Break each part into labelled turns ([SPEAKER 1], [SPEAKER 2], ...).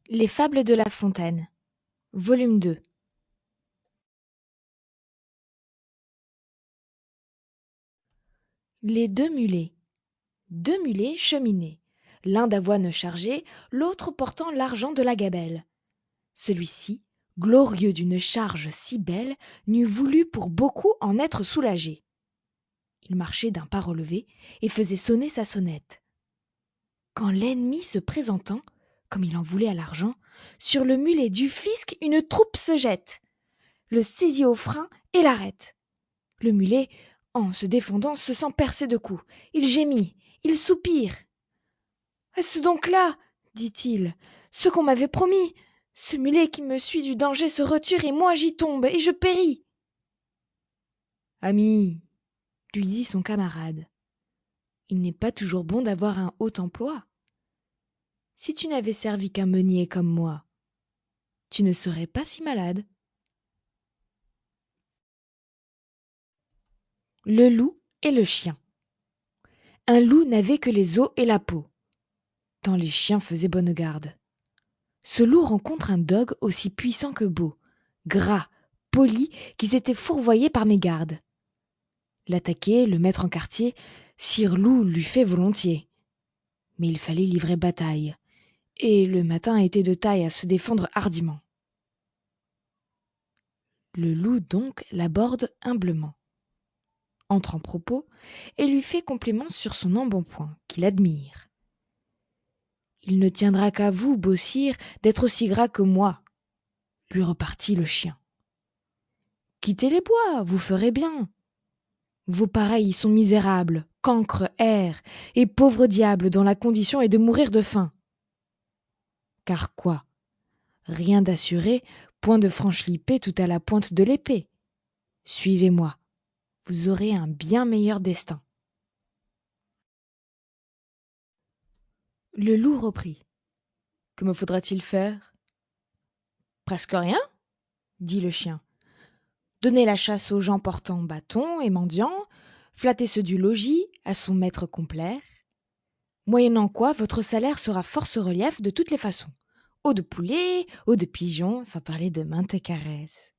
[SPEAKER 1] Les Fables de La Fontaine, volume 2. Les deux mulets. Deux mulets cheminaient, l'un d'avoine chargé, l'autre portant l'argent de la gabelle. Celui-ci, glorieux d'une charge si belle, n'eût voulu pour beaucoup en être soulagé. Il marchait d'un pas relevé et faisait sonner sa sonnette. Quand l'ennemi se présentant, comme il en voulait à l'argent, sur le mulet du fisc une troupe se jette, le saisit au frein et l'arrête. Le mulet, en se défendant, se sent percer de coups. Il gémit, il soupire. « Est-ce donc là, dit-il, ce qu'on m'avait promis? Ce mulet qui me suit du danger se retire et moi j'y tombe et je péris. » « Ami, lui dit son camarade, il n'est pas toujours bon d'avoir un haut emploi. Si tu n'avais servi qu'un meunier comme moi, tu ne serais pas si malade. » Le loup et le chien. Un loup n'avait que les os et la peau, tant les chiens faisaient bonne garde. Ce loup rencontre un dogue aussi puissant que beau, gras, poli, qui s'était fourvoyé par mégarde. L'attaquer, le mettre en quartier, sire loup l'eût fait volontiers. Mais il fallait livrer bataille, et le matin était de taille à se défendre hardiment. Le loup donc l'aborde humblement, entre en propos, et lui fait compliment sur son embonpoint, qu'il admire. « Il ne tiendra qu'à vous, beau sire, d'être aussi gras que moi, » lui repartit le chien. « Quittez les bois, vous ferez bien. Vos pareils sont misérables, cancres, hères, et pauvres diables dont la condition est de mourir de faim. Car quoi? Rien d'assuré, point de franche-lippée tout à la pointe de l'épée. Suivez-moi, vous aurez un bien meilleur destin. » Le loup reprit. « Que me faudra-t-il faire? »« Presque rien, dit le chien. Donner la chasse aux gens portant bâton et mendiants, flatter ceux du logis à son maître complaire, moyennant quoi votre salaire sera force relief de toutes les façons. Eau de poulet, eau de pigeon, sans parler de maintes caresses. »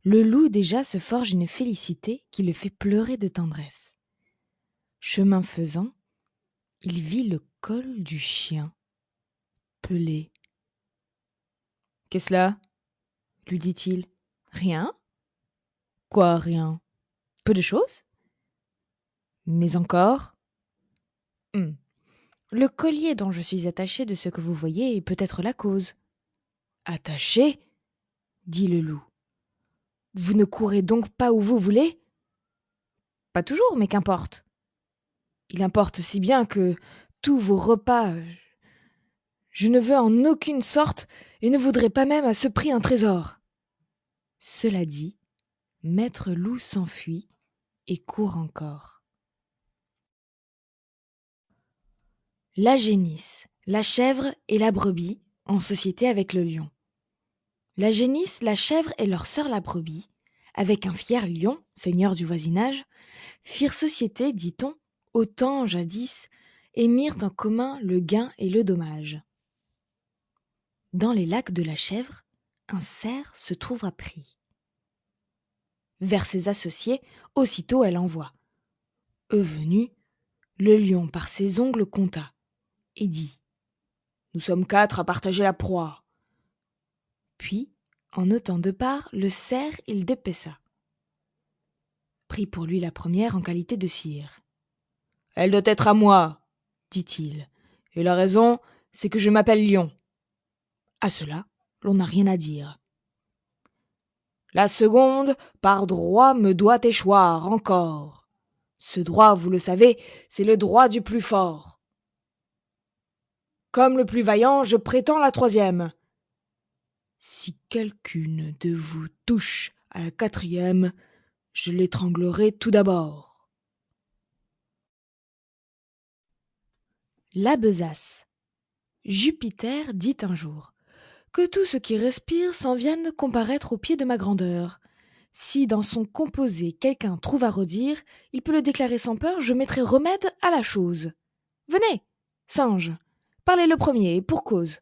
[SPEAKER 1] Le loup déjà se forge une félicité qui le fait pleurer de tendresse. Chemin faisant, il vit le col du chien, pelé. « Qu'est-ce là ?» lui dit-il. « Rien. »« Quoi, rien? Peu de choses. »« Mais encore ?»« Le collier dont je suis attaché de ce que vous voyez est peut-être la cause. »« Attaché ?» dit le loup. « Vous ne courez donc pas où vous voulez ? » ?»« Pas toujours, mais qu'importe. Il importe si bien que tous vos repas, je ne veux en aucune sorte et ne voudrais pas même à ce prix un trésor. » Cela dit, maître loup s'enfuit et court encore. La génisse, la chèvre et la brebis en société avec le lion. La génisse, la chèvre et leur sœur la brebis, avec un fier lion, seigneur du voisinage, firent société, dit-on, au temps jadis, et mirent en commun le gain et le dommage. Dans les lacs de la chèvre, un cerf se trouva pris. Vers ses associés, aussitôt elle envoie. Eux venus, le lion par ses ongles compta, et dit : « Nous sommes 4 à partager la proie. » Puis, en ôtant de part, le cerf il dépeça. Prit pour lui la première en qualité de sire. « Elle doit être à moi, dit-il, et la raison, c'est que je m'appelle Lion. » À cela, l'on n'a rien à dire. « La seconde, par droit, me doit échoir encore. Ce droit, vous le savez, c'est le droit du plus fort. Comme le plus vaillant, je prétends la troisième. Si quelqu'une de vous touche à la quatrième, je l'étranglerai tout d'abord. » La besace. Jupiter dit un jour : « Que tout ce qui respire s'en vienne comparaître aux pieds de ma grandeur. Si dans son composé quelqu'un trouve à redire, il peut le déclarer sans peur, je mettrai remède à la chose. Venez, singe, parlez le premier, et pour cause. »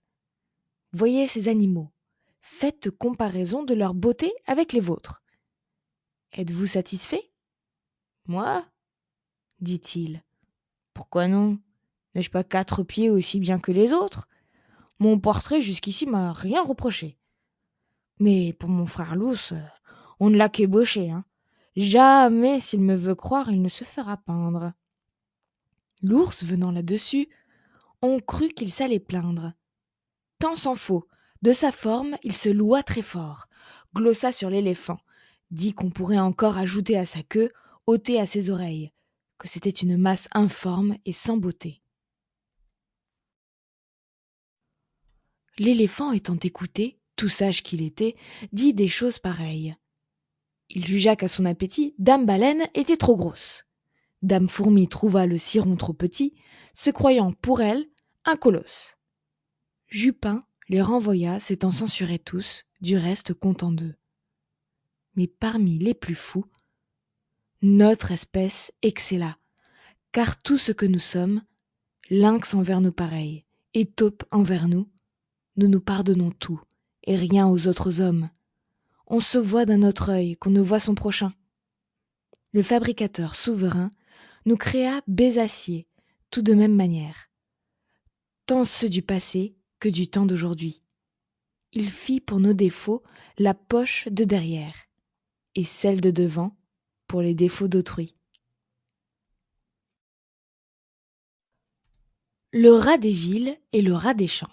[SPEAKER 1] Voyez ces animaux. Faites comparaison de leur beauté avec les vôtres. Êtes-vous satisfait? Moi? Dit-il. Pourquoi non? N'ai-je pas 4 pieds aussi bien que les autres? Mon portrait jusqu'ici m'a rien reproché. Mais pour mon frère l'ours, on ne l'a qu'ébauché, hein. Jamais, s'il me veut croire, il ne se fera peindre. L'ours, venant là-dessus, on crut qu'il s'allait plaindre. Tant s'en faut. De sa forme, il se loua très fort, glossa sur l'éléphant, dit qu'on pourrait encore ajouter à sa queue, ôter à ses oreilles, que c'était une masse informe et sans beauté. L'éléphant étant écouté, tout sage qu'il était, dit des choses pareilles. Il jugea qu'à son appétit, Dame Baleine était trop grosse. Dame Fourmi trouva le ciron trop petit, se croyant pour elle un colosse. Jupin les renvoya, s'étant censurés tous, du reste content d'eux. Mais parmi les plus fous, notre espèce excella, car tout ce que nous sommes, lynx envers nos pareils, et taupe envers nous nous pardonnons tout, et rien aux autres hommes. On se voit d'un autre œil qu'on ne voit son prochain. Le fabricateur souverain nous créa bésaciers, tout de même manière, tant ceux du passé que du temps d'aujourd'hui. Il fit pour nos défauts la poche de derrière, et celle de devant pour les défauts d'autrui. Le rat des villes et le rat des champs.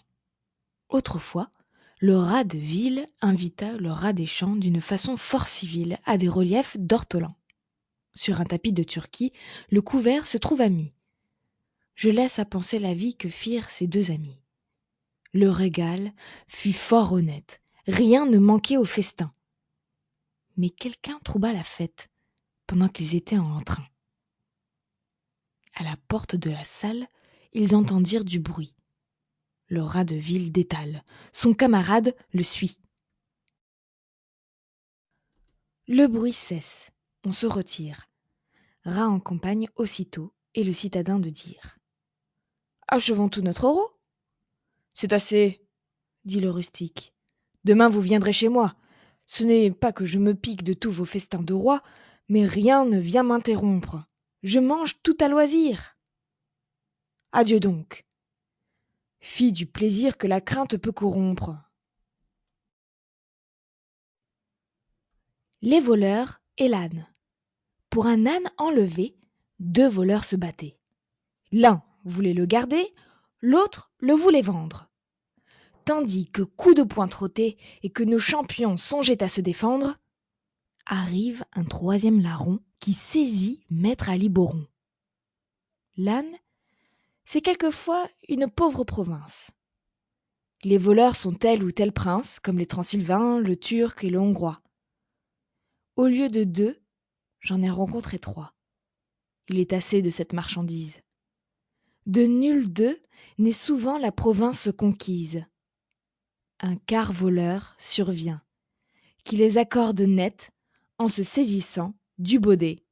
[SPEAKER 1] Autrefois, le rat de ville invita le rat des champs d'une façon fort civile à des reliefs d'ortolans. Sur un tapis de Turquie, le couvert se trouva mis. Je laisse à penser la vie que firent ces deux amis. Le régal fut fort honnête, rien ne manquait au festin. Mais quelqu'un troubla la fête pendant qu'ils étaient en train. À la porte de la salle, ils entendirent du bruit. Le rat de ville détale, son camarade le suit. Le bruit cesse, on se retire. Rat en campagne aussitôt, et le citadin de dire: achevons tout notre euro. C'est assez, dit le rustique. Demain vous viendrez chez moi. Ce n'est pas que je me pique de tous vos festins de roi, mais rien ne vient m'interrompre. Je mange tout à loisir. Adieu donc. Fille du plaisir que la crainte peut corrompre. Les voleurs et l'âne. Pour un âne enlevé, 2 voleurs se battaient. L'un voulait le garder, l'autre le voulait vendre. Tandis que coup de poing trotté et que nos champions songeaient à se défendre, arrive un 3e larron qui saisit maître Aliboron. L'âne, c'est quelquefois une pauvre province. Les voleurs sont tel ou tel prince, comme les Transylvains, le Turc et le Hongrois. Au lieu de 2, j'en ai rencontré 3. Il est assez de cette marchandise. De nul d'eux n'est souvent la province conquise. Un quart voleur survient, qui les accorde net en se saisissant du baudet.